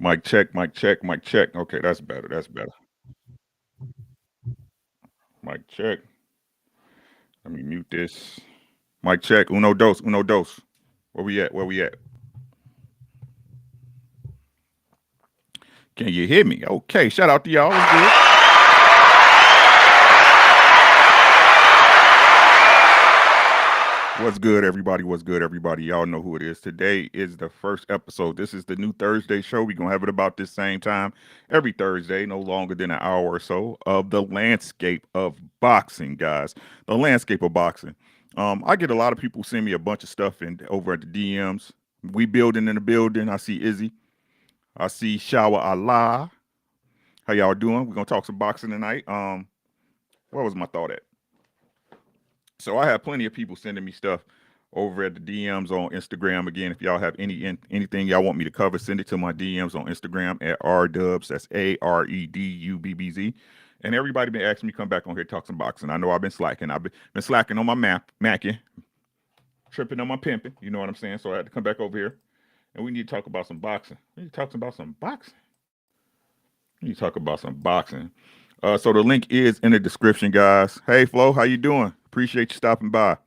Mic check, mic check, mic check. Okay, that's better. That's better. Mic check. Let me mute this. Mic check. Uno dos. Uno dos. Where we at? Where we at? Can you hear me? Okay. Shout out to y'all. It's good. What's good, everybody? What's good, everybody? Y'all know who it is. Today is the first episode. This is the new Thursday show. We're going to have it about this same time every Thursday, no longer than an hour or so, of the landscape of boxing, guys. The landscape of boxing. I get a lot of people send me a bunch of stuff over at the DMs. We building in the building. I see Izzy. I see Shower Allah. How y'all doing? We're going to talk some boxing tonight. What was my thought at? So I have plenty of people sending me stuff over at the DMs on Instagram. Again, if y'all have anything y'all want me to cover, send it to my DMs on Instagram at areubbz. That's AREDUBBZ. And everybody been asking me to come back on here to talk some boxing. I know I've been slacking. I've been slacking on my macking, tripping on my pimping. You know what I'm saying? So I had to come back over here, and we need to talk about some boxing. We need to talk about some boxing. We need to talk about some boxing. So the link is in the description, guys. Hey, Flo, how you doing? Appreciate you stopping by.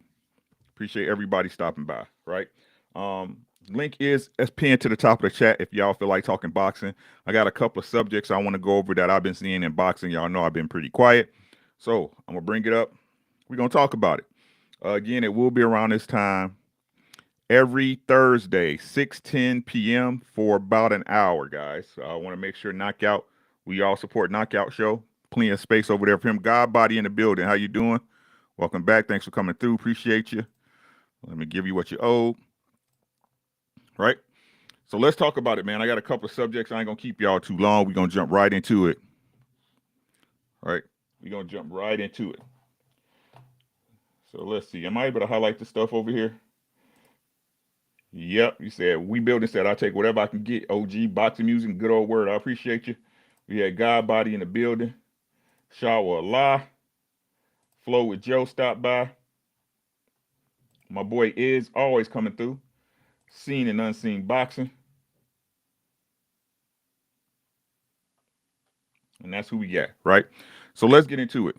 Appreciate everybody stopping by, right? Um, Link is as pinned to the top of the chat if y'all feel like talking boxing. I got a couple of subjects I want to go over that I've been seeing in boxing. Y'all know I've been pretty quiet. So I'm going to bring it up. We're going to talk about it. Again, it will be around this time every Thursday, 6:10 p.m. for about an hour, guys. I want to make sure Knockout, we all support Knockout Show. Plenty of space over there for him. God Body in the building. How you doing? Welcome back. Thanks for coming through. Appreciate you. Let me give you what you owe. Right? So let's talk about it, man. I got a couple of subjects. I ain't gonna keep y'all too long. We're gonna jump right into it. All right. We're gonna jump right into it. So let's see. Am I able to highlight the stuff over here? Yep. You said we building said I take whatever I can get. OG boxing music, good old word. I appreciate you. We had God Body in the building. Shawa Allah. Flow with Joe stopped by. My boy is always coming through. Seen and unseen boxing. And that's who we got, right? So let's get into it.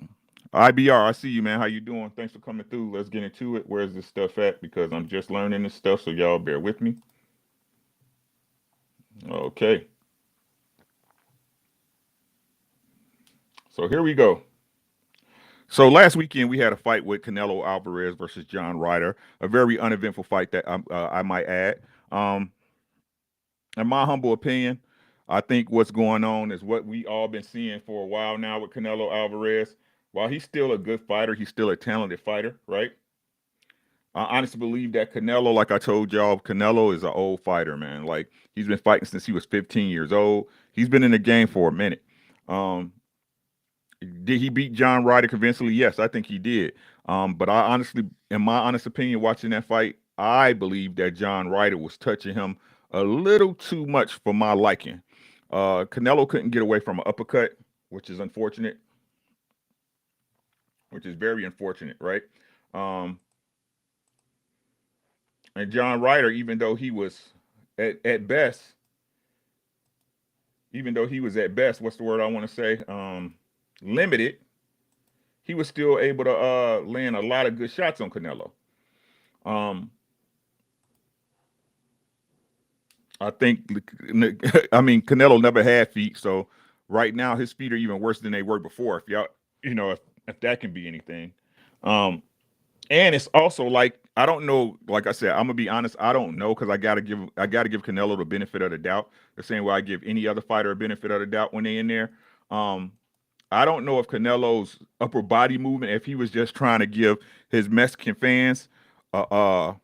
IBR, I see you, man. How you doing? Thanks for coming through. Let's get into it. Where's this stuff at? Because I'm just learning this stuff, so y'all bear with me. Okay. So here we go. So last weekend we had a fight with Canelo Alvarez versus John Ryder, a very uneventful fight that I might add. Um, in my humble opinion, I think what's going on is what we all been seeing for a while now with Canelo Alvarez. While he's still a good fighter, he's still a talented fighter, right? I honestly believe that Canelo, like I told y'all, Canelo is an old fighter, man. Like he's been fighting since he was 15 years old. He's been in the game for a minute. Um, did he beat John Ryder convincingly? Yes, I think he did. But I honestly, in my honest opinion, watching that fight, I believe that John Ryder was touching him a little too much for my liking. Canelo couldn't get away from an uppercut, which is unfortunate, which is very unfortunate, right? Um, and John Ryder, even though he was at best, even though he was at best, what's the word I want to say? Limited. He was still able to land a lot of good shots on Canelo. Um, I think, I mean, Canelo never had feet, so right now his feet are even worse than they were before. If y'all, if that can be anything. Um, and it's also like I don't know. Like I said, I'm gonna be honest. I don't know because I gotta give Canelo the benefit of the doubt. The same way I give any other fighter a benefit of the doubt when they in there. Um, I don't know if Canelo's upper body movement, if he was just trying to give his Mexican fans, uh, uh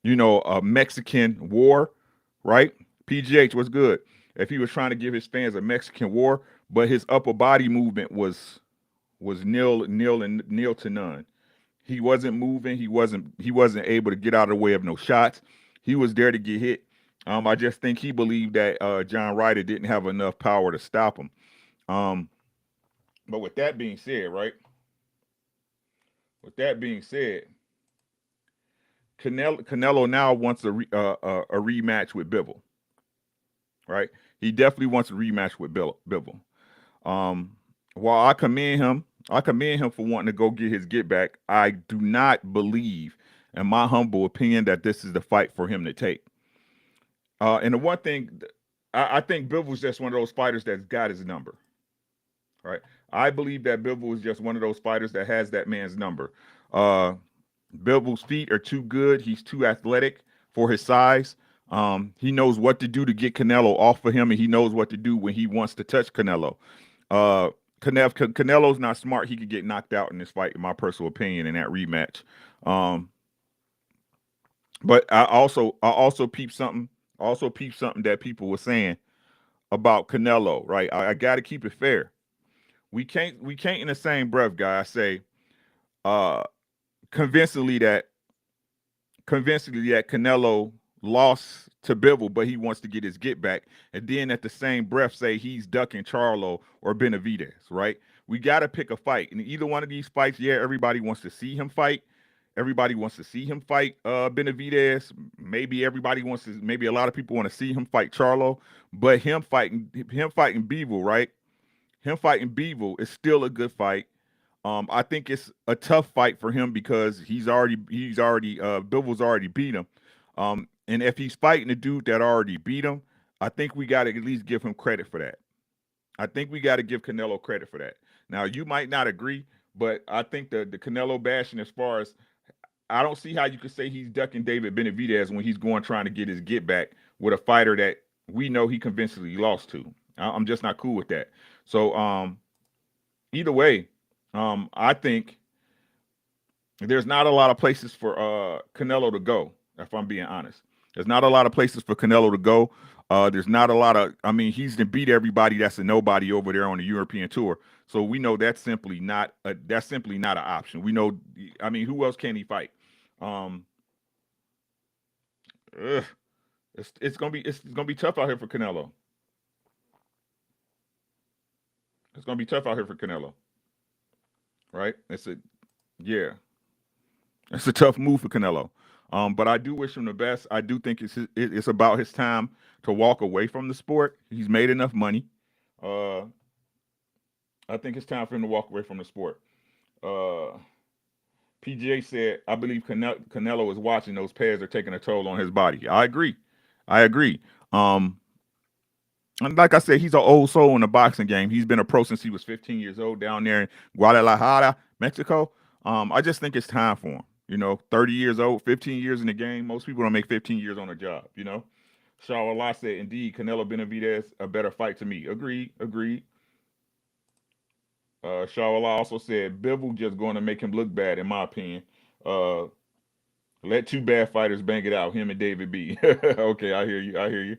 a Mexican war, right? PGH was good. If he was trying to give his fans a Mexican war, but his upper body movement was nil to none. He wasn't moving. He wasn't able to get out of the way of no shots. He was there to get hit. I just think he believed that John Ryder didn't have enough power to stop him. Um, but with that being said, right? With that being said, Canelo now wants a rematch with Bivol, right? He definitely wants a rematch with Bivol. Um, while I commend him for wanting to go get his get back. I do not believe, in my humble opinion, that this is the fight for him to take. And the one thing, I think Bivol's just one of those fighters that's got his number. Right. I believe that Bivol is just one of those fighters that has that man's number. Uh, Bivol's feet are too good. He's too athletic for his size. He knows what to do to get Canelo off of him, and he knows what to do when he wants to touch Canelo. Uh, Canelo's not smart. He could get knocked out in this fight, in my personal opinion, in that rematch. Um, but I also peeped something. Also peeped something that people were saying about Canelo. Right. I got to keep it fair. We can't in the same breath, guys, say uh convincingly that Canelo lost to Bivol, but he wants to get his get back, and then at the same breath say he's ducking Charlo or Benavidez, right? We got to pick a fight, and either one of these fights, yeah, everybody wants to see him fight. Everybody wants to see him fight Benavidez. Maybe a lot of people want to see him fight Charlo, but him fighting Bivol, right? Him fighting Bivol is still a good fight. I think it's a tough fight for him because Bivol's already beat him. And if he's fighting a dude that already beat him, I think we got to at least give him credit for that. I think we got to give Canelo credit for that. Now you might not agree, but I think the Canelo bashing, as far as, I don't see how you could say he's ducking David Benavidez when he's going trying to get his get back with a fighter that we know he convincingly lost to. I'm just not cool with that. So either way, I think there's not a lot of places for Canelo to go. If I'm being honest, there's not a lot of places for Canelo to go. There's not a lot of. I mean, he's to beat everybody that's a nobody over there on the European tour. So we know that's simply not an option. We know. I mean, who else can he fight? Um, ugh, it's gonna be tough out here for Canelo. It's gonna be tough out here for Canelo, right? Yeah, it's a tough move for Canelo. But I do wish him the best. I do think it's about his time to walk away from the sport. He's made enough money. Uh, I think it's time for him to walk away from the sport. Uh, PGA said, I believe Canelo is watching. Those pads are taking a toll on his body. I agree. I agree. Um, and like I said, he's an old soul in the boxing game. He's been a pro since he was 15 years old down there in Guadalajara, Mexico. I just think it's time for him. 30 years old, 15 years in the game. Most people don't make 15 years on a job. Shaw Allah said, indeed, Canelo Benavidez, a better fight to me. Agreed, agreed. Shaw Allah also said, Bivol just going to make him look bad, in my opinion. Uh, let two bad fighters bang it out, him and David B. Okay, I hear you. I hear you.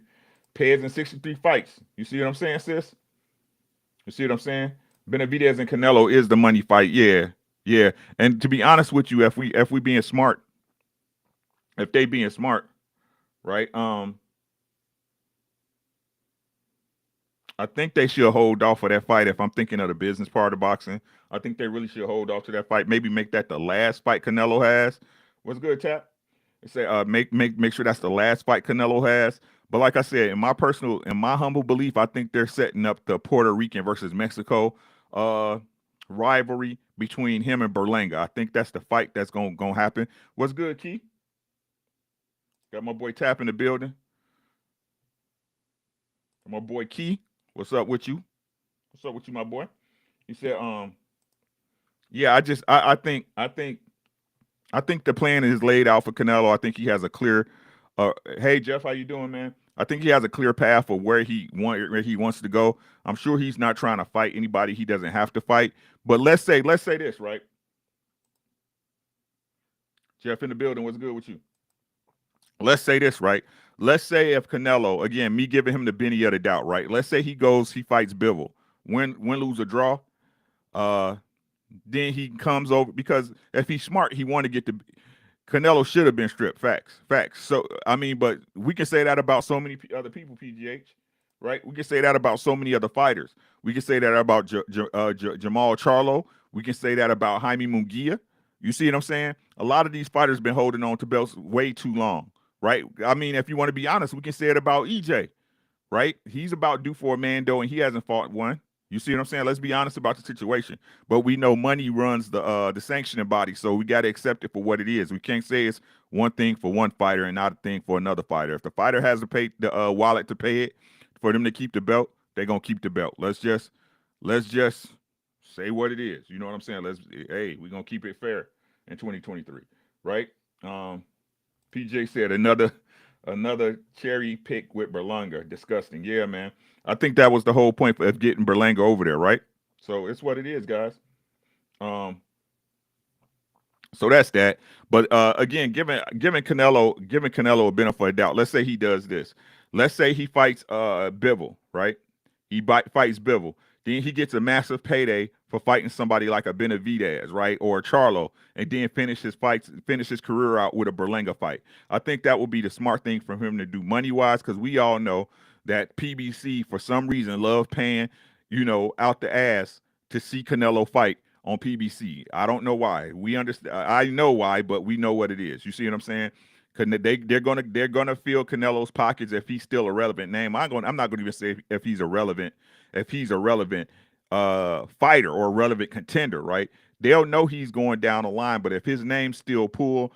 Pez in 63 fights. You see what I'm saying, sis? You see what I'm saying? Benavidez and Canelo is the money fight. Yeah, yeah. And to be honest with you, if we being smart, if they being smart, right? I think they should hold off for that fight. If I'm thinking of the business part of boxing, I think they really should hold off to that fight. Maybe make that the last fight Canelo has. What's good, Tap? They say make sure that's the last fight Canelo has. But like I said, in my humble belief, I think they're setting up the Puerto Rican versus Mexico uh rivalry between him and Berlanga. I think that's the fight that's gonna happen. What's good, Key? Got my boy Tap in the building. My boy Key. What's up with you? What's up with you, my boy? He said, yeah, I think the plan is laid out for Canelo. I think he has a clear. Hey Jeff, how you doing, man? I think he has a clear path of where he wants to go. I'm sure he's not trying to fight anybody he doesn't have to fight. But let's say this, right? Jeff in the building. What's good with you? Let's say this, right? Let's say if Canelo, again, me giving him the benefit of the doubt, right? Let's say he fights Bivol, win, lose, or draw. Uh, then he comes over, because if he's smart, he want to get the Canelo should have been stripped. Facts. So I mean, but we can say that about so many other people, PGH, right? We can say that about so many other fighters. We can say that about Jamal Charlo. We can say that about Jaime Munguia. You see what I'm saying? A lot of these fighters been holding on to belts way too long, right? I mean, if you want to be honest, we can say it about EJ, right? He's about due for a Mando, and he hasn't fought one. You see what I'm saying? Let's be honest about the situation. But we know money runs the sanctioning body, so we got to accept it for what it is. We can't say it's one thing for one fighter and not a thing for another fighter. If the fighter has to pay the wallet to pay it for them to keep the belt, they're gonna keep the belt. Let's just say what it is. You know what I'm saying? Hey, we're gonna keep it fair in 2023, right? Um, PJ said another cherry pick with Berlanga. Disgusting. Yeah, man. I think that was the whole point of getting Berlanga over there, right? So it's what it is, guys. Um, so that's that. But again, giving Canelo a benefit of doubt. Let's say he does this. Let's say he fights Bivol, right? Fights Bivol. Then he gets a massive payday for fighting somebody like a Benavidez, right, or a Charlo, and then finish his career out with a Berlanga fight. I think that would be the smart thing for him to do money wise, because we all know that PBC for some reason love paying, out the ass to see Canelo fight on PBC. I don't know why. We understand. I know why, but we know what it is. You see what I'm saying? They're gonna fill Canelo's pockets if he's still a relevant name. I'm not gonna even say if he's a relevant fighter or a relevant contender, right? They'll know he's going down the line, but if his name still put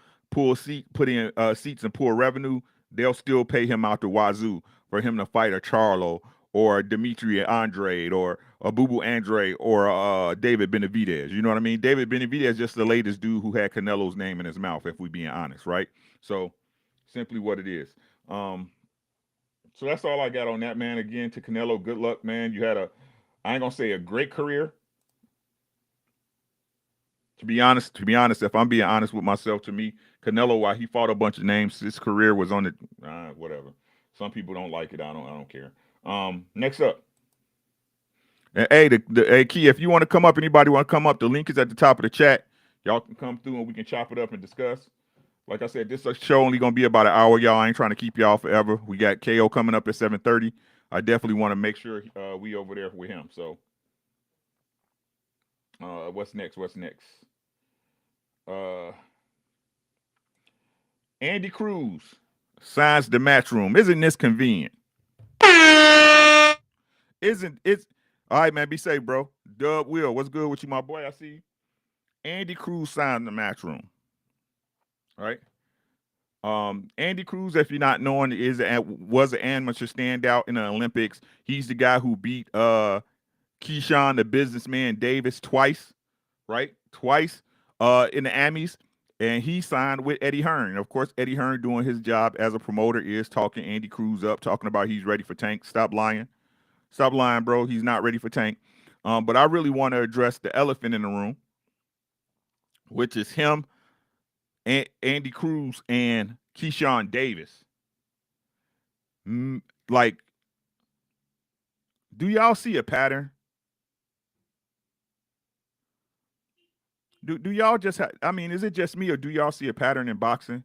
in seats and pull revenue, they'll still pay him out the wazoo for him to fight a Charlo or Dimitri Andrade or Abubu Andre or David Benavidez. You know what I mean? David Benavidez is just the latest dude who had Canelo's name in his mouth, if we being honest, right? So simply what it is. So that's all I got on that, man. Again, to Canelo, good luck, man. You had I ain't gonna say a great career. To be honest, if I'm being honest with myself, to me, Canelo, while he fought a bunch of names, his career was on the whatever. Some people don't like it. I don't care. Next up. And hey, hey Key, if you want to come up, anybody want to come up, the link is at the top of the chat. Y'all can come through and we can chop it up and discuss. Like I said, this show only gonna be about an hour, y'all. I ain't trying to keep y'all forever. We got KO coming up at 7:30. I definitely want to make sure we over there with him. So, what's next? What's next? Uh, Andy Cruz signs the Matchroom. Isn't this convenient? Isn't it's all right, man? Be safe, bro. Dub Will, what's good with you, my boy? I see you. Andy Cruz signed the Matchroom. All right. Andy Cruz, if you're not knowing, was an amateur standout in the Olympics. He's the guy who beat Keyshawn, the businessman Davis, twice, right? Twice in the Amis. And he signed with Eddie Hearn. And of course, Eddie Hearn doing his job as a promoter is talking Andy Cruz up, talking about he's ready for Tank. Stop lying. Stop lying, bro. He's not ready for Tank. But I really want to address the elephant in the room, which is him, Andy Cruz, and Keyshawn Davis. Like, do y'all see a pattern? Do y'all just I mean, is it just me or do y'all see a pattern in boxing?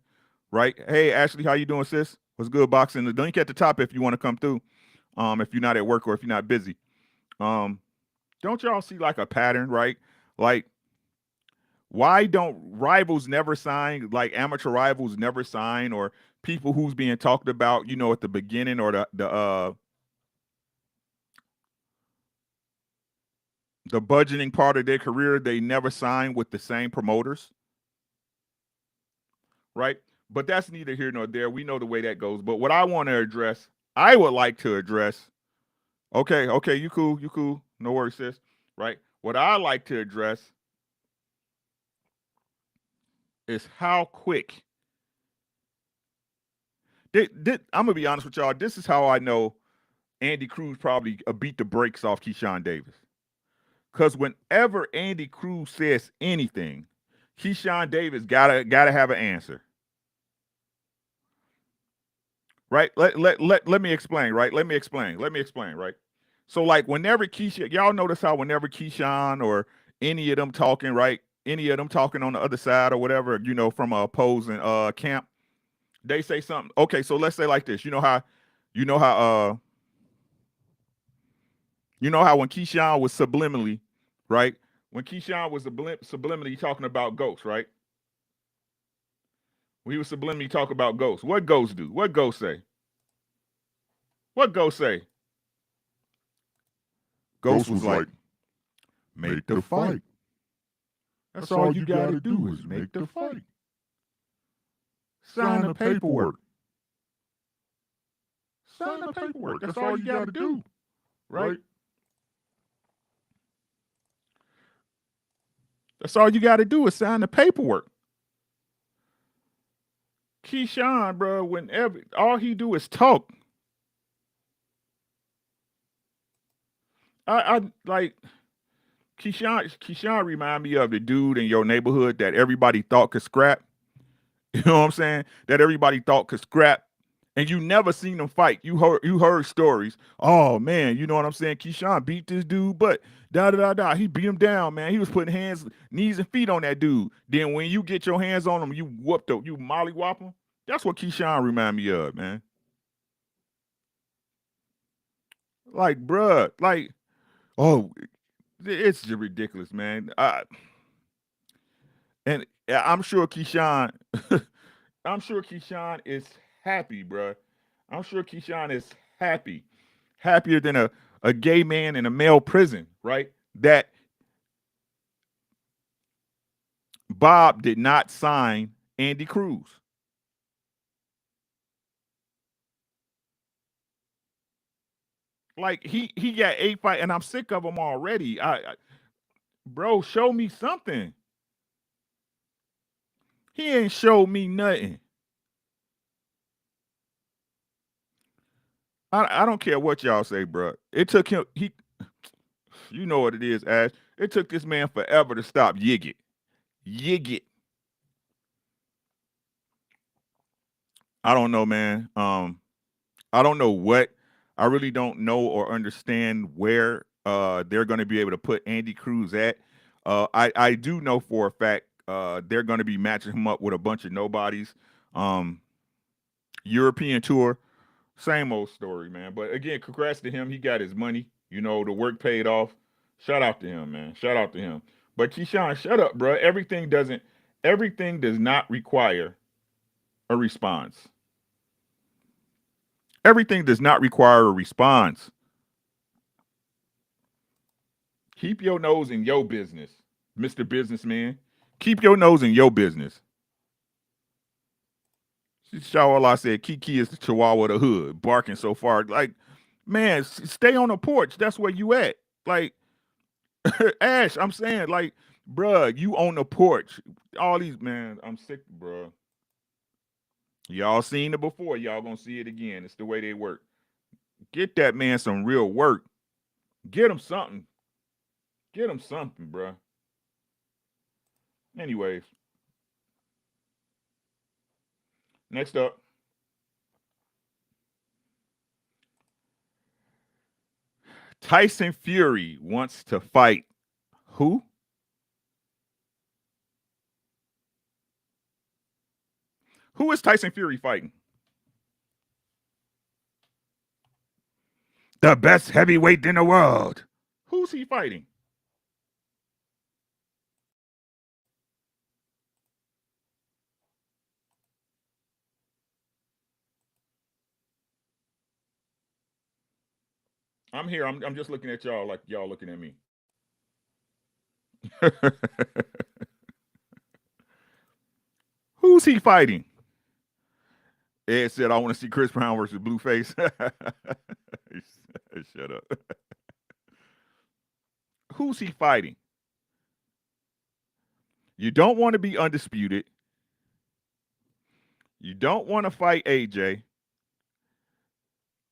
Right? Hey, Ashley, how you doing, sis? What's good, boxing? The link at the top if you want to come through. If you're not at work or if you're not busy. Don't y'all see like a pattern, right? Like, why don't rivals never sign, like amateur rivals never sign, or people who's being talked about, at the beginning or the budgeting part of their career, they never sign with the same promoters, right? But that's neither here nor there. We know the way that goes. But what I would like to address, okay, you cool. No worries, sis. Right? What I like to address is how quick. I'm gonna be honest with y'all. This is how I know Andy Cruz probably beat the brakes off Keyshawn Davis. Because whenever Andy Cruz says anything, Keyshawn Davis gotta have an answer. Right? Let me explain, right? Let me explain, right? So like whenever y'all notice how whenever Keyshawn or any of them talking, right? Any of them talking on the other side or whatever, from a opposing camp, they say something. Okay, so let's say like this. You know how when Keyshawn was subliminally, right? When Keyshawn was subliminally talking about Ghost, right? When he was subliminally talking about Ghost. What Ghost do? What Ghost say? What Ghost say? Ghost was like, make the fight. That's all you got to do is make the fight. Sign the paperwork. Sign the paperwork. That's all you got to do, right? That's all you got to do is sign the paperwork. Keyshawn, bro, whenever all he do is talk. I like Keyshawn remind me of the dude in your neighborhood that everybody thought could scrap. You know what I'm saying? That everybody thought could scrap. And you never seen them fight. You heard stories. Oh man, you know what I'm saying? Keyshawn beat this dude, but he beat him down, man. He was putting hands, knees, and feet on that dude. Then when you get your hands on him, you you mollywop him. That's what Keyshawn remind me of, man. Like, bruh, like, oh, it's just ridiculous, man. And I'm sure Keyshawn, I'm sure Keyshawn is happy, bruh. I'm sure Keyshawn is happy. Happier than a gay man in a male prison, right? That Bob did not sign Andy Cruz. Like he got 8 fights, and I'm sick of him already. Bro, show me something. He ain't showed me nothing. I don't care what y'all say, bro. It took him. You know what it is, Ash. It took this man forever to stop Yigit. Yigit. I don't know, man. I don't know what. I really don't know or understand where they're going to be able to put Andy Cruz at. I do know for a fact they're going to be matching him up with a bunch of nobodies. European tour, same old story, man. But again, congrats to him. He got his money. You know, the work paid off. Shout out to him, man. Shout out to him. But Keyshawn, shut up, bro. Everything does not require a response. Everything does not require a response. Keep your nose in your business, Mr. Businessman. Keep your nose in your business. Shawala said, Kiki is the chihuahua of the hood, barking so far. Like, man, stay on the porch. That's where you at. Like, Ash, I'm saying, like, bruh, you on the porch. All these, man, I'm sick, bruh. Y'all seen it before. Y'all gonna see it again. It's the way they work. Get that man some real work. Get him something. Get him something, bruh. Anyways. Next up. Tyson Fury wants to fight who? Who is Tyson Fury fighting? The best heavyweight in the world. Who's he fighting? I'm here. I'm just looking at y'all like y'all looking at me. Who's he fighting? Ed said, I want to see Chris Brown versus Blueface. Shut up. Who's he fighting? You don't want to be undisputed. You don't want to fight AJ.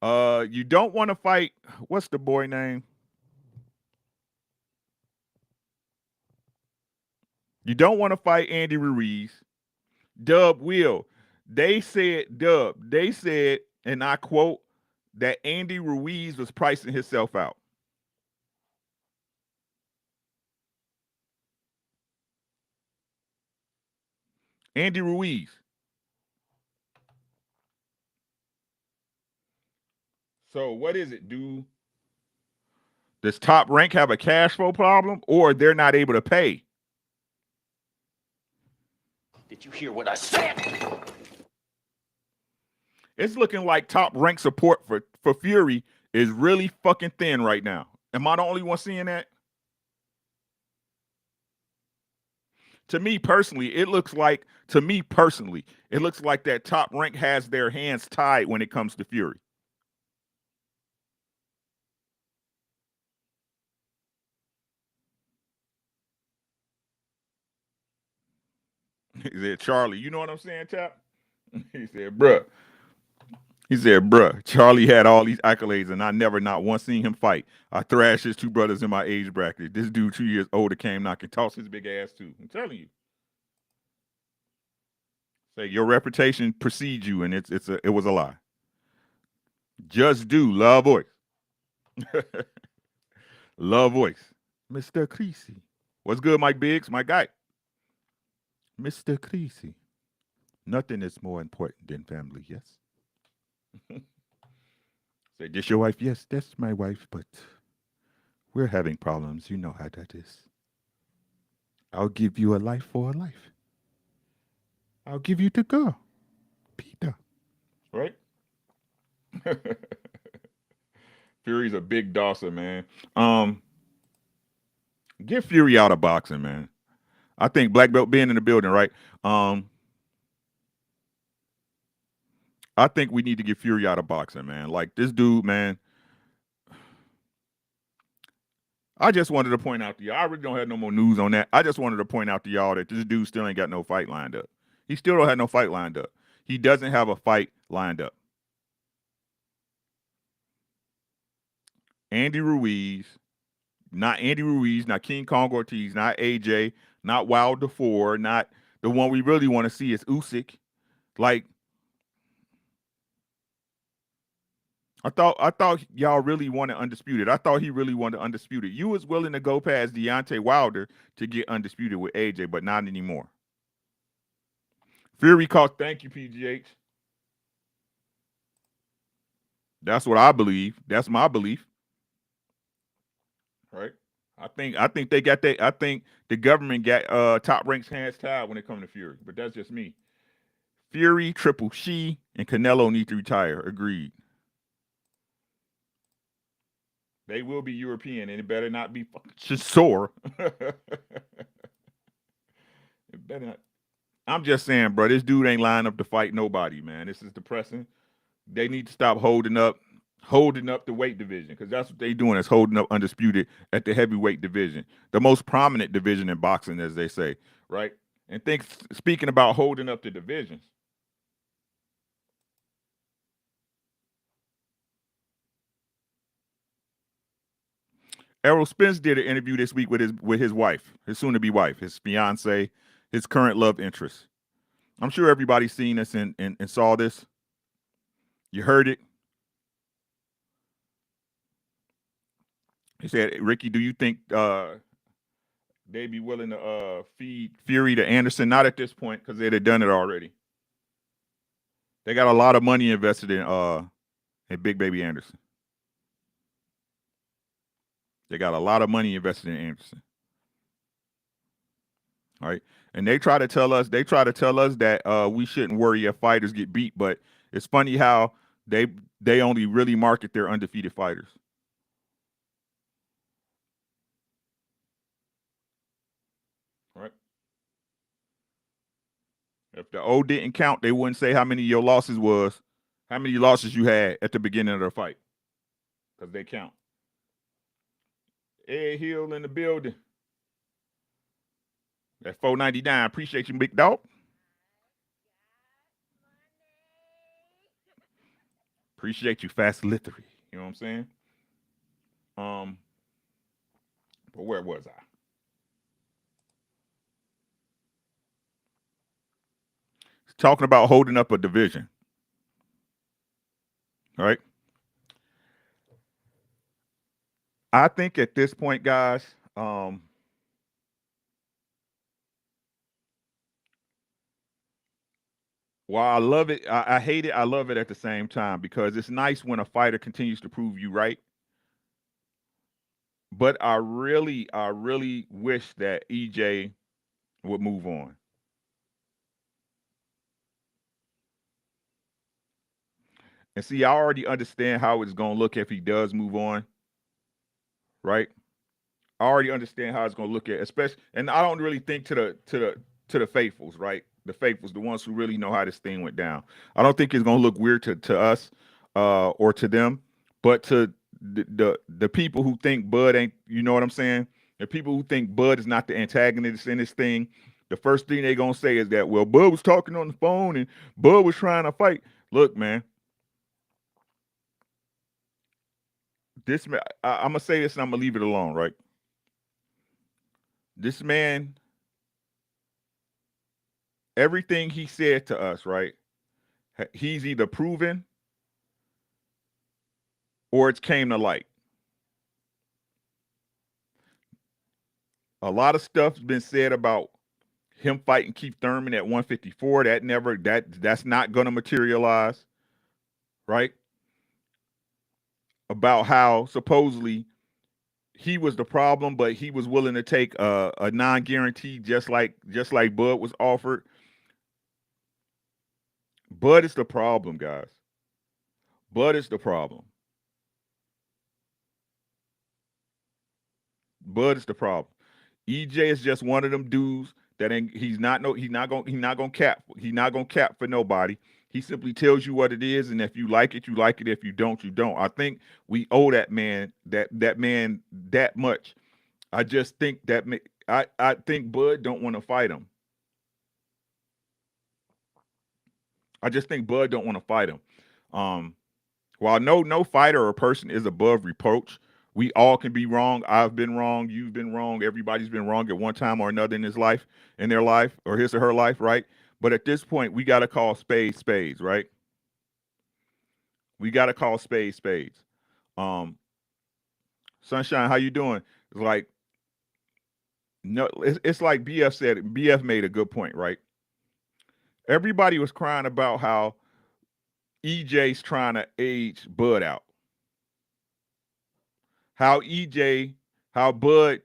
You don't want to fight, what's the boy name? You don't want to fight Andy Ruiz. Dub will. They said, and I quote, that Andy Ruiz was pricing himself out. Andy Ruiz. So what is it? Does Top Rank have a cash flow problem, or they're not able to pay? Did you hear what I said? It's looking like Top Rank support for Fury is really fucking thin right now. Am I the only one seeing that? To me personally, it looks like that Top Rank has their hands tied when it comes to Fury. He said, Charlie, you know what I'm saying, Chap? He said, bruh. He said, bruh, Charlie had all these accolades and I never not once seen him fight. I thrashed his two brothers in my age bracket. This dude 2 years older came knocking, toss his big ass too. I'm telling you. Say your reputation precedes you, and it was a lie. Just do love voice. Love voice. Mr. Creasy. What's good, Mike Biggs? My guy. Mr. Creasy. Nothing is more important than family, yes? Say, this your wife? Yes, that's my wife, but we're having problems. You know how that is. I'll give you a life for a life. I'll give you the girl, Peter. Right? Fury's a big dosser, man. Um, get Fury out of boxing, man. I think Black Belt being in the building, right? Um, I think we need to get Fury out of boxing, man. Like this dude, man. I just wanted to point out to y'all. I really don't have no more news on that. I just wanted to point out to y'all that this dude still ain't got no fight lined up. He still don't have no fight lined up. He doesn't have a fight lined up. Andy Ruiz, not Andy Ruiz, not King Kong Ortiz, not AJ, not Wilder 4, not the one we really want to see is Usyk. Like I thought y'all really wanted undisputed. I thought he really wanted undisputed. You was willing to go past Deontay Wilder to get undisputed with AJ, but not anymore. Fury caught. Thank you, PGH. That's what I believe. That's my belief. Right. I think they got that. I think the government got Top Rank's hands tied when it comes to Fury. But that's just me. Fury, Triple She, and Canelo need to retire. Agreed. They will be European, and it better not be fucking Chisora. It better not. I'm just saying, bro, this dude ain't lying up to fight nobody, man. This is depressing. They need to stop holding up the weight division because that's what they doing is holding up undisputed at the heavyweight division, the most prominent division in boxing, as they say, right? And think speaking about holding up the divisions, Errol Spence did an interview this week with his wife, his soon-to-be wife, his fiance, his current love interest. I'm sure everybody's seen this and saw this. You heard it. He said, "Ricky, do you think they'd be willing to feed Fury to Anderson? Not at this point because they'd have done it already. They got a lot of money invested in Big Baby Anderson. They got a lot of money invested in Anderson. All right, and they try to tell us that we shouldn't worry if fighters get beat, but it's funny how they they only really market their undefeated fighters. All right, if the O didn't count, they wouldn't say how many your losses was, how many losses you had at the beginning of the fight, because they count. Ed Hill in the building. At 499. Appreciate you, big dog. Appreciate you, Fast Lithery. You know what I'm saying? Um, but where was I? Talking about holding up a division. All right. I think at this point, guys, while I love it, I hate it, I love it at the same time because it's nice when a fighter continues to prove you right. But I really wish that EJ would move on. And see, I already understand how it's gonna look if he does move on. right? I already understand how it's going to look at, especially, and I don't really think to the faithfuls, right? The faithfuls, the ones who really know how this thing went down. I don't think it's going to look weird to us, or to them, but to the people who think Bud ain't, you know what I'm saying? The people who think Bud is not the antagonist in this thing, the first thing they gonna say is that, well, Bud was talking on the phone and Bud was trying to fight. Look, man, this man, I'm gonna say this and I'm gonna leave it alone, right? This man, everything he said to us, right? He's either proven or it's came to light. A lot of stuff's been said about him fighting Keith Thurman at 154. That's not gonna materialize, right? About how supposedly he was the problem, but he was willing to take a non-guarantee, just like Bud was offered. Bud is the problem, guys. Bud is the problem. Bud is the problem. EJ is just one of them dudes that ain't. He's not gonna cap for nobody. He simply tells you what it is, and if you like it, you like it. If you don't, you don't. I think we owe that man that much. I just think I think Bud don't want to fight him. I just think Bud don't want to fight him. Um, while no fighter or person is above reproach, we all can be wrong. I've been wrong. You've been wrong. Everybody's been wrong at one time or another in his life, in their life, or his or her life, right? But at this point, we got to call spades spades, right? We got to call spades spades. Um, Sunshine, how you doing? It's like no, it's like BF said. BF made a good point, right? Everybody was crying about how EJ's trying to age Bud out. How EJ, how Bud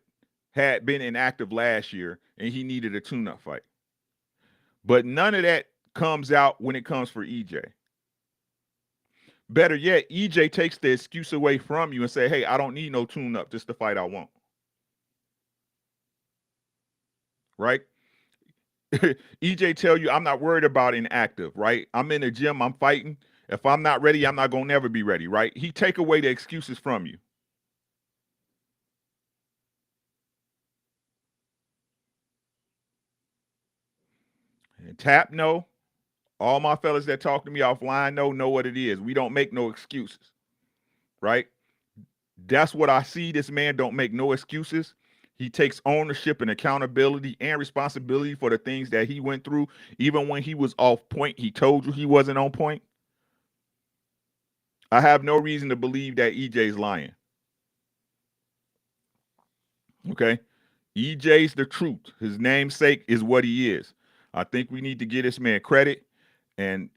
had been inactive last year and he needed a tune-up fight. But none of that comes out when it comes for EJ. Better yet, EJ takes the excuse away from you and say, hey, I don't need no tune-up, just the fight I want. Right? EJ tell you, I'm not worried about inactive, right? I'm in the gym, I'm fighting. If I'm not ready, I'm not gonna never be ready, right? He take away the excuses from you. And Tap know. All my fellas that talk to me offline know what it is. We don't make no excuses, right? That's what I see. This man don't make no excuses. He takes ownership and accountability and responsibility for the things that he went through. Even when he was off point, he told you he wasn't on point. I have no reason to believe that EJ's lying. Okay? EJ's the truth. His namesake is what he is. I think we need to give this man credit and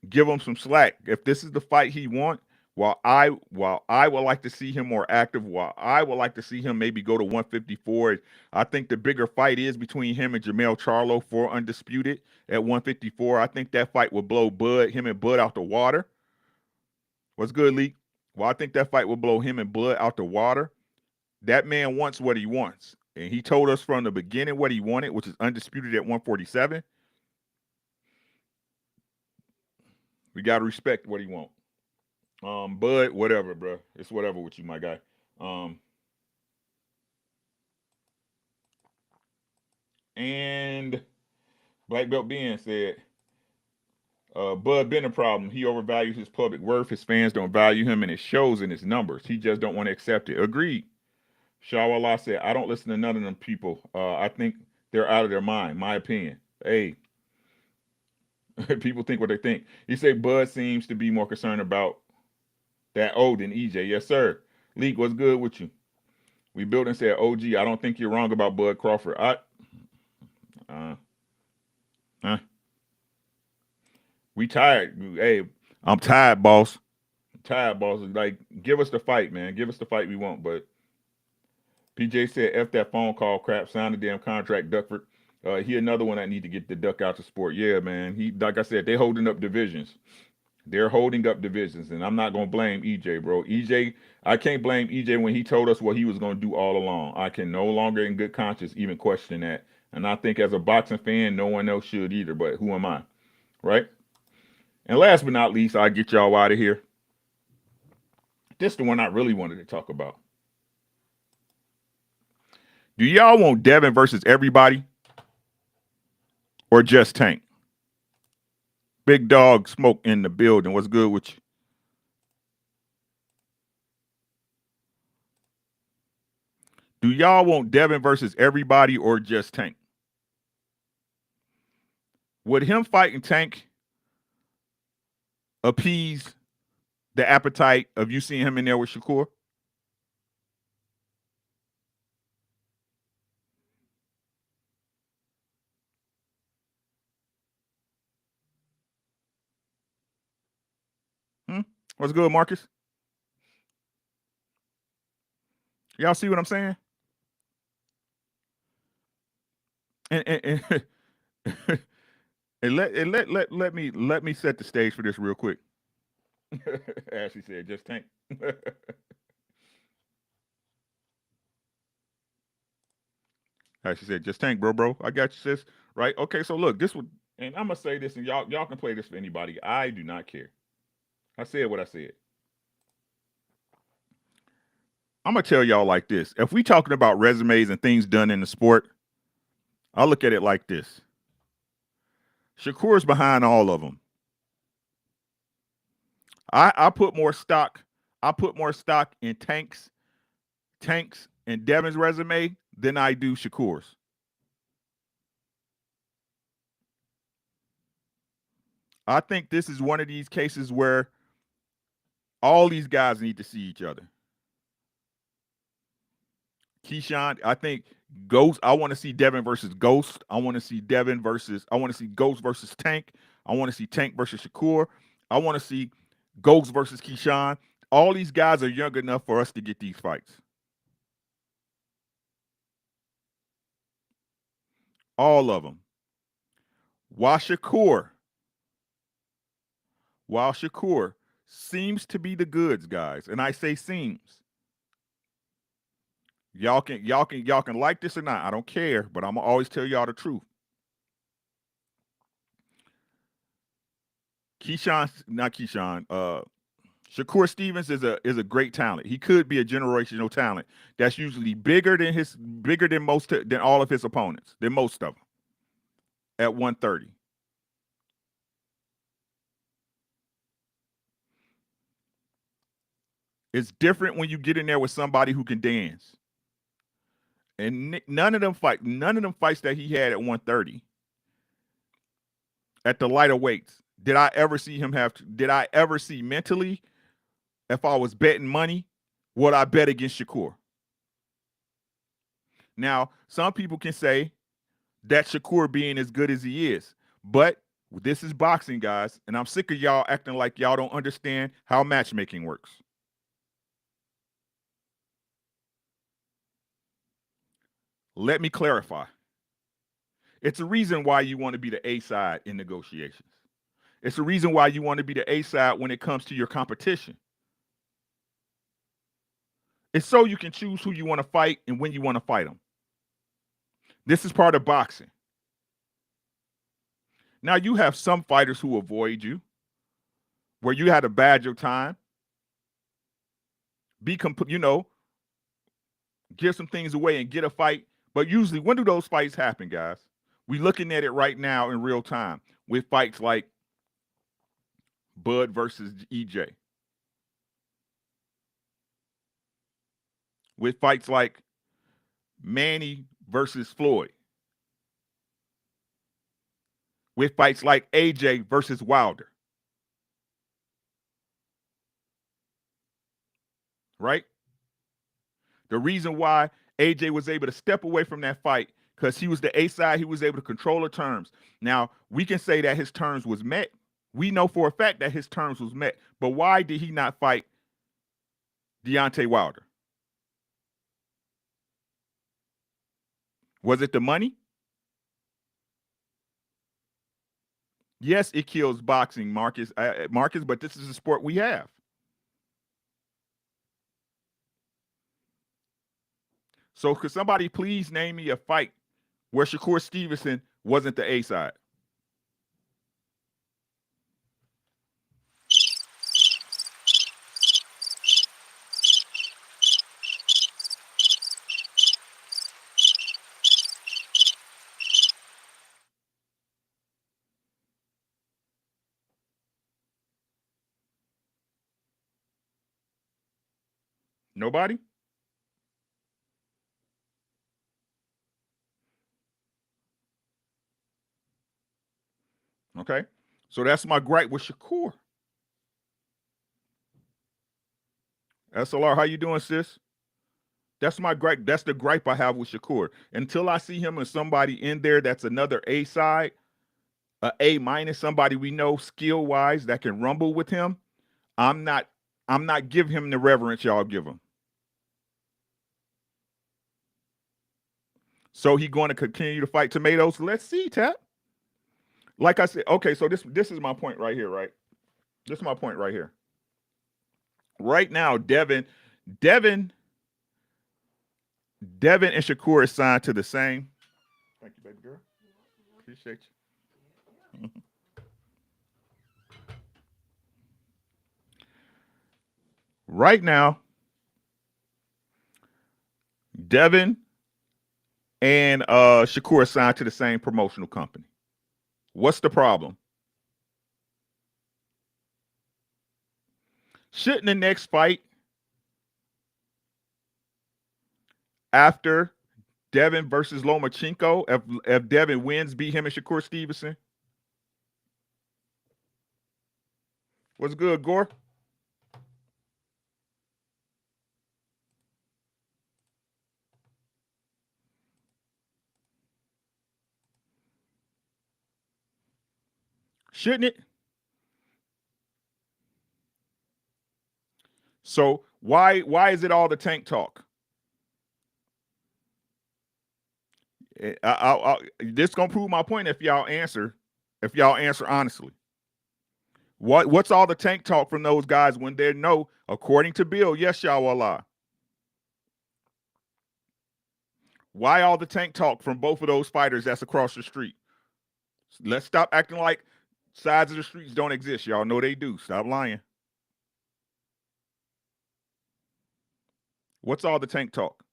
give him some slack. If this is the fight he want, while I would like to see him more active, while I would like to see him maybe go to 154, I think the bigger fight is between him and Jamel Charlo for undisputed at 154. I think that fight would blow him and Bud out the water. What's good, Lee? Well, I think that fight will blow him and Bud out the water. That man wants what he wants. And he told us from the beginning what he wanted, which is undisputed at 147. We got to respect what he wants. Bud, whatever, bro. It's whatever with you, my guy. And Black Belt Ben said, Bud been a problem. He overvalues his public worth. His fans don't value him, and it shows in his numbers. He just don't want to accept it. Agreed. Shawallah said, I don't listen to none of them people. I think they're out of their mind. My opinion. Hey, people think what they think. He said Bud seems to be more concerned about that O than EJ. Yes, sir. Leak, what's good with you? We built and said, OG, I don't think you're wrong about Bud Crawford. We tired. Hey, I'm tired, boss. I'm tired, boss. Like, give us the fight, man. Give us the fight we want. But PJ said, F that phone call crap. Sign the damn contract, Duckford. He another one that need to get the duck out to sport. Yeah, man. He, like I said, they holding up divisions. They're holding up divisions, and I'm not gonna blame EJ, bro. EJ, I can't blame EJ when he told us what he was gonna do all along. I can no longer, in good conscience, even question that. And I think as a boxing fan, no one else should either. But who am I, right? And last but not least, I get y'all out of here. This is the one I really wanted to talk about. Do y'all want Devin versus everybody or just Tank? Big Dog Smoke in the building. What's good with you? Do y'all want Devin versus everybody or just Tank? Would him fighting Tank appease the appetite of you seeing him in there with Shakur? Hmm? What's good, Marcus? Y'all see what I'm saying? And let me set the stage for this real quick. Ashley said, "Just Tank." Ashley said, "Just Tank, bro. I got you, sis." Right? Okay. So look, this would, and I'm gonna say this, and y'all can play this for anybody. I do not care. I said what I said. I'm gonna tell y'all like this. If we talking about resumes and things done in the sport, I look at it like this. Shakur's behind all of them. I put more stock. I put more stock in Tanks, and Devin's resume than I do Shakur's. I think this is one of these cases where all these guys need to see each other. Keyshawn, I think Ghost. I want to see Devin versus Ghost. I want to see Devin versus. I want to see Ghost versus Tank. I want to see Tank versus Shakur. I want to see Ghost versus Keyshawn. All these guys are young enough for us to get these fights. All of them. While Shakur, while Shakur seems to be the goods, guys, and I say seems. Y'all can like this or not. I don't care, but I'm gonna always tell y'all the truth. Not Keyshawn. Shakur Stevens is a great talent. He could be a generational talent. That's usually bigger than most than all of his opponents, than most of them at 130. It's different when you get in there with somebody who can dance. And none of them fights that he had at 130 at the lighter weights. Did I ever see mentally, if I was betting money, would I bet against Shakur? Now, some people can say that Shakur being as good as he is, but this is boxing, guys, and I'm sick of y'all acting like y'all don't understand how matchmaking works. Let me clarify. It's a reason why you want to be the A side in negotiations. It's a reason why you want to be the A side when it comes to your competition. It's so you can choose who you want to fight and when you want to fight them. This is part of boxing. Now, you have some fighters who avoid you, where you had to bide your time, give some things away and get a fight. But usually, when do those fights happen, guys? We're looking at it right now in real time with fights like Bud versus EJ, with fights like Manny versus Floyd, with fights like AJ versus Wilder, right? The reason why AJ was able to step away from that fight because he was the A side, he was able to control the terms. Now, we can say that his terms was met. We know for a fact that his terms was met. But why did he not fight Deontay Wilder? Was it the money? Yes, it kills boxing, Marcus. Marcus, but this is a sport we have. So could somebody please name me a fight where Shakur Stevenson wasn't the A side? Nobody? Okay. So that's my gripe with Shakur. SLR, how you doing, sis? That's my gripe. That's the gripe I have with Shakur. Until I see him and somebody in there that's another A side, a A minus, somebody we know skill wise that can rumble with him, I'm not I'm not giving him the reverence y'all give him. So he going to continue to fight tomatoes. Let's see, Tap. Like I said, okay, so this is my point right here, right? This is my point right here. Right now, Devin, Devin and Shakur is signed to the same. Thank you, baby girl. Appreciate you. Right now, Devin and Shakur are signed to the same promotional company. What's the problem? Shouldn't the next fight after Devin versus Lomachenko, if Devin wins, beat him and Shakur Stevenson? What's good, Gore? Shouldn't it? So why is it all the tank talk? This gonna prove my point if y'all answer honestly. What's all the tank talk from those guys when they know, according to Bill, yes, y'all Allah. Why all the tank talk from both of those fighters that's across the street? Let's stop acting like sides of the streets don't exist. Y'all know they do. Stop lying. What's all the tank talk?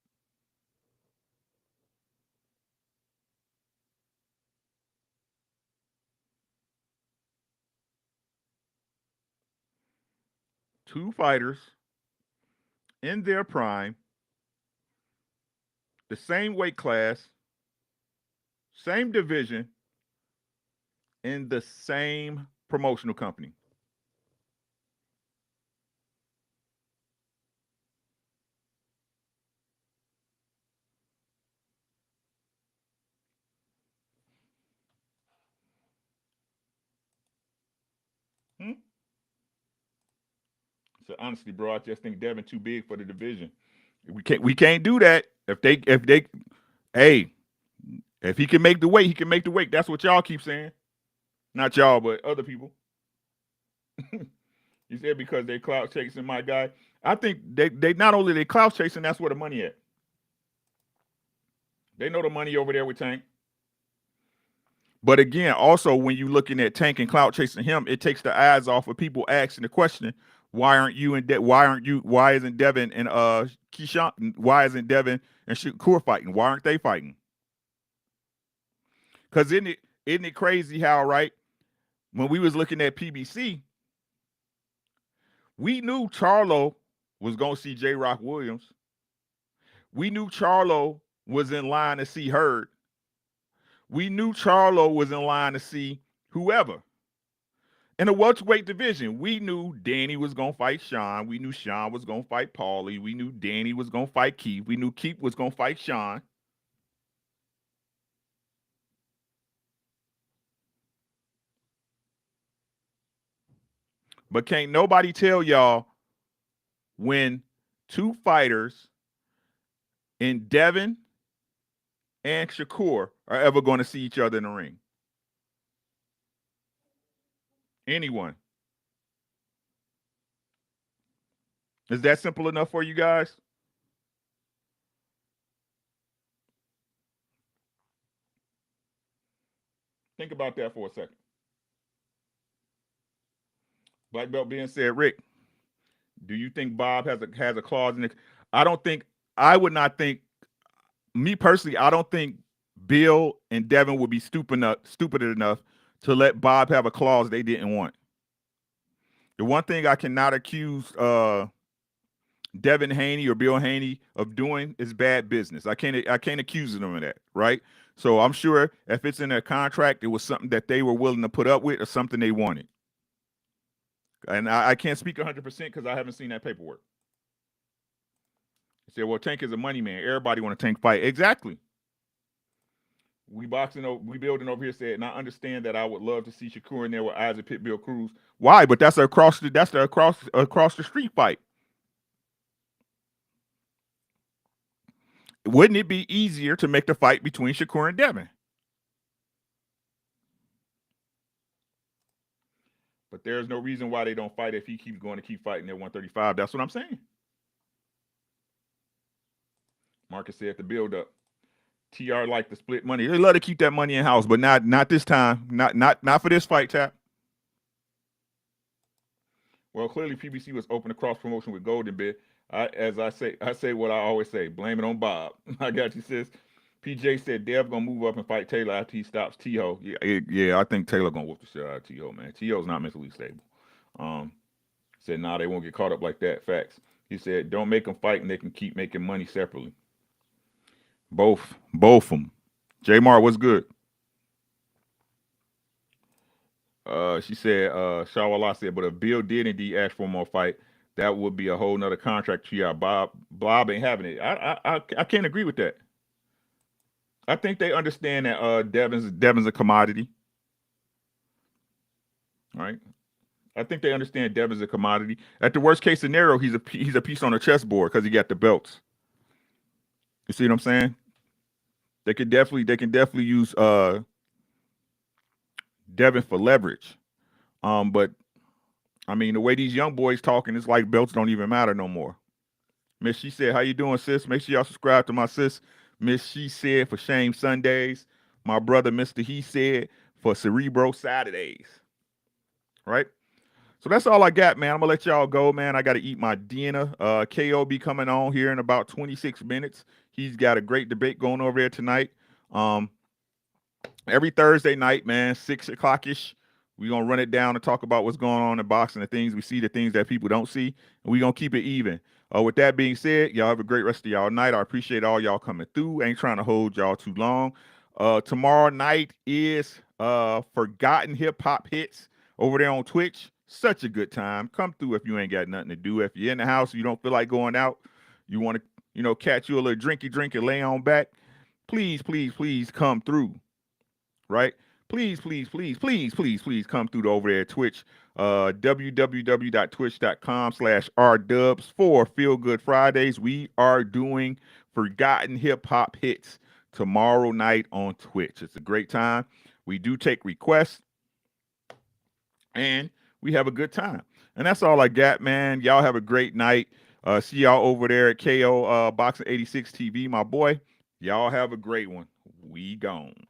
Two fighters in their prime, the same weight class, same division, in the same promotional company. Hmm? So honestly, bro, I just think Devin too big for the division. We can't do that. If they hey, if he can make the weight, he can make the weight. That's what y'all keep saying. Not y'all, but other people. You said because they clout chasing my guy. I think they not only they clout chasing, that's where the money at. They know the money over there with Tank. But again, also when you looking at Tank and clout chasing him, it takes the eyes off of people asking the question, why aren't you and why isn't Devin and Keyshawn, why isn't Devin and Shakur fighting? Why aren't they fighting? Because isn't it crazy how, right, when we was looking at PBC, we knew Charlo was gonna see J Rock Williams. We knew Charlo was in line to see Hurd. We knew Charlo was in line to see whoever. In the welterweight division, we knew Danny was gonna fight Sean. We knew Sean was gonna fight Paulie. We knew Danny was gonna fight Keith. We knew Keith was gonna fight Sean. But can't nobody tell y'all when two fighters in Devin and Shakur are ever going to see each other in the ring. Anyone. Is that simple enough for you guys? Think about that for a second. Black belt being said, Rick, do you think Bob has a clause in it? I don't think. I would not think. Me personally, I don't think Bill and Devin would be stupid enough to let Bob have a clause they didn't want. The one thing I cannot accuse Devin Haney or Bill Haney of doing is bad business. I can't accuse them of that, right? So I'm sure if it's in their contract, it was something that they were willing to put up with or something they wanted. And I can't speak 100% because I haven't seen that paperwork. He said, "Well, Tank is a money man. Everybody want a Tank fight." Exactly. We building over here said, and I understand that I would love to see Shakur in there with Isaac Pitbull Cruz. Why? But that's across the street fight. Wouldn't it be easier to make the fight between Shakur and Devin? But there's no reason why they don't fight if he keeps going to keep fighting at 135. That's what I'm saying. Marcus said the build up. TR like to split money. They love to keep that money in house, but not this time. Not for this fight, Tap. Well, clearly PBC was open to cross promotion with Golden Bit. I say what I always say. Blame it on Bob. I got you, sis. PJ said Dev gonna move up and fight Taylor after he stops T-Ho. Yeah, I think Taylor gonna whoop the shit out of T-Ho, man. T-Ho's not mentally stable. Said nah, they won't get caught up like that. Facts. He said don't make them fight and they can keep making money separately. Both of them. J Mar, what's good? She said, Shawala said, but if Bill did indeed ask for more fight, that would be a whole nother contract. Yeah, Bob ain't having it. I can't agree with that. I think they understand that Devin's a commodity. Right? I think they understand Devin's a commodity. At the worst case scenario, he's a piece on a chessboard because he got the belts. You see what I'm saying? They can definitely use Devin for leverage. But I mean, the way these young boys talking, it's like belts don't even matter no more. Miss She said, "How you doing, sis? Make sure y'all subscribe to my sis, Miss She said, for Shame Sundays. My brother, Mr. He said, for Cerebro Saturdays." Right? So that's all I got, man. I'm gonna let y'all go, man. I gotta eat my dinner. KO be coming on here in about 26 minutes. He's got a great debate going over there tonight. Every Thursday night, man, 6 o'clock ish. We're gonna run it down and talk about what's going on in boxing, the things we see, the things that people don't see, and we're gonna keep it even. With that being said, y'all have a great rest of y'all night. I appreciate all y'all coming through. Ain't trying to hold y'all too long. Tomorrow night is Forgotten Hip Hop Hits over there on Twitch. Such a good time. Come through if you ain't got nothing to do. If you're in the house, you don't feel like going out, you want to, catch you a little drinky and lay on back. Please come through. Right? Please come through over there at Twitch. www.twitch.com/areubbz for Feel Good Fridays. We are doing Forgotten Hip Hop Hits tomorrow night on Twitch. It's a great time. We do take requests and we have a good time. And that's all I got, man. Y'all have a great night. See y'all over there at KO Boxing 86 TV, my boy. Y'all have a great one. We gone.